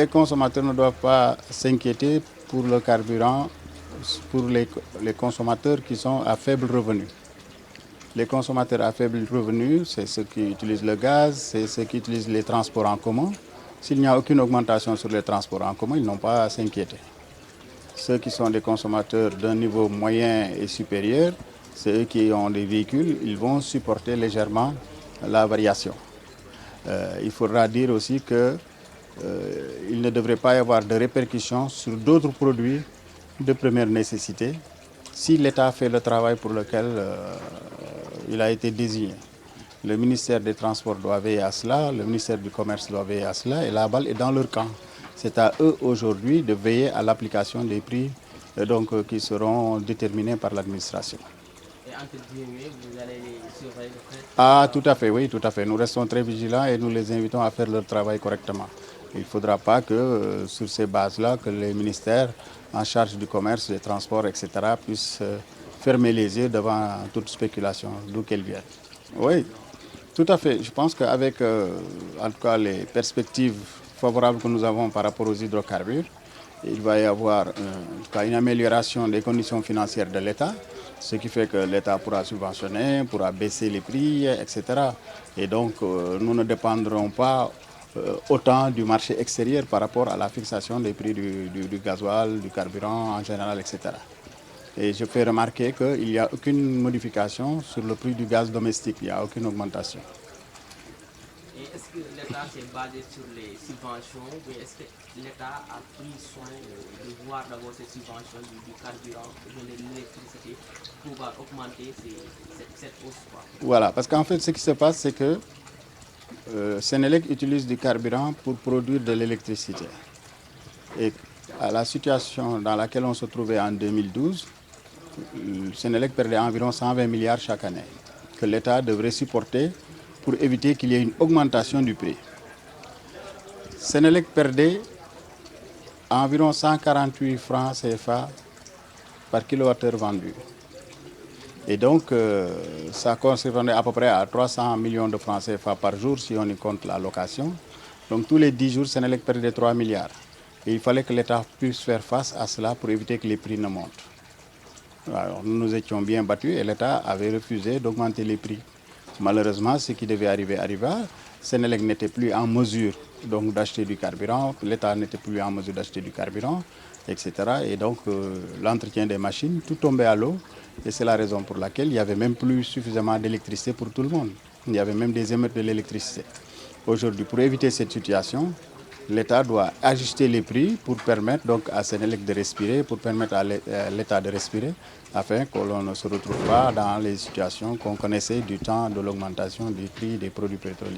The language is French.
les consommateurs ne doivent pas s'inquiéter pour le carburant pour les consommateurs qui sont à faible revenu. Les consommateurs à faible revenu, c'est ceux qui utilisent le gaz, c'est ceux qui utilisent les transports en commun. S'il n'y a aucune augmentation sur les transports en commun, ils n'ont pas à s'inquiéter. Ceux qui sont des consommateurs d'un niveau moyen et supérieur, c'est eux qui ont des véhicules, ils vont supporter légèrement la variation. Il faudra dire aussi qu'il ne devrait pas y avoir de répercussions sur d'autres produits de première nécessité si l'État fait le travail pour lequel il a été désigné. Le ministère des Transports doit veiller à cela, le ministère du Commerce doit veiller à cela, et la balle est dans leur camp. C'est à eux aujourd'hui de veiller à l'application des prix qui seront déterminés par l'administration. Et entre guillemets, vous allez surveiller de près? Ah, tout à fait, oui, tout à fait. Nous restons très vigilants et nous les invitons à faire leur travail correctement. Il ne faudra pas que, sur ces bases-là, que les ministères en charge du commerce, des transports, etc., puissent fermer les yeux devant toute spéculation, d'où qu'elle vienne. Oui, tout à fait. Je pense qu'avec, en tout cas, les perspectives favorables que nous avons par rapport aux hydrocarbures, il va y avoir en tout cas, une amélioration des conditions financières de l'État, ce qui fait que l'État pourra subventionner, pourra baisser les prix, etc. Et donc, nous ne dépendrons pas autant du marché extérieur par rapport à la fixation des prix du gasoil, du carburant en général, etc. Et je fais remarquer qu'il n'y a aucune modification sur le prix du gaz domestique, il n'y a aucune augmentation. Et est-ce que l'État s'est basé sur les subventions ou est-ce que l'État a pris soin de voir d'abord ces subventions du carburant ou de l'électricité pour pouvoir augmenter cette hausse? Voilà, parce qu'en fait, ce qui se passe, c'est que Sénélec utilise du carburant pour produire de l'électricité. Et à la situation dans laquelle on se trouvait en 2012, Sénélec perdait environ 120 milliards chaque année, que l'État devrait supporter pour éviter qu'il y ait une augmentation du prix. Sénélec perdait environ 148 francs CFA par kilowattheure vendu. Et donc, ça correspondait à peu près à 300 millions de francs CFA par jour si on y compte la location. Donc, tous les 10 jours, Sénélec perdait 3 milliards. Et il fallait que l'État puisse faire face à cela pour éviter que les prix ne montent. Alors, nous nous étions bien battus et l'État avait refusé d'augmenter les prix. Malheureusement, ce qui devait arriver arriva. Sénélec n'était plus en mesure donc d'acheter du carburant, l'État n'était plus en mesure d'acheter du carburant, etc. Et donc l'entretien des machines, tout tombait à l'eau. Et c'est la raison pour laquelle il n'y avait même plus suffisamment d'électricité pour tout le monde. Il y avait même des émeutes de l'électricité. Aujourd'hui, pour éviter cette situation, l'État doit ajuster les prix pour permettre donc à Sénélec de respirer, pour permettre à l'État de respirer, afin que l'on ne se retrouve pas dans les situations qu'on connaissait du temps de l'augmentation des prix des produits pétroliers.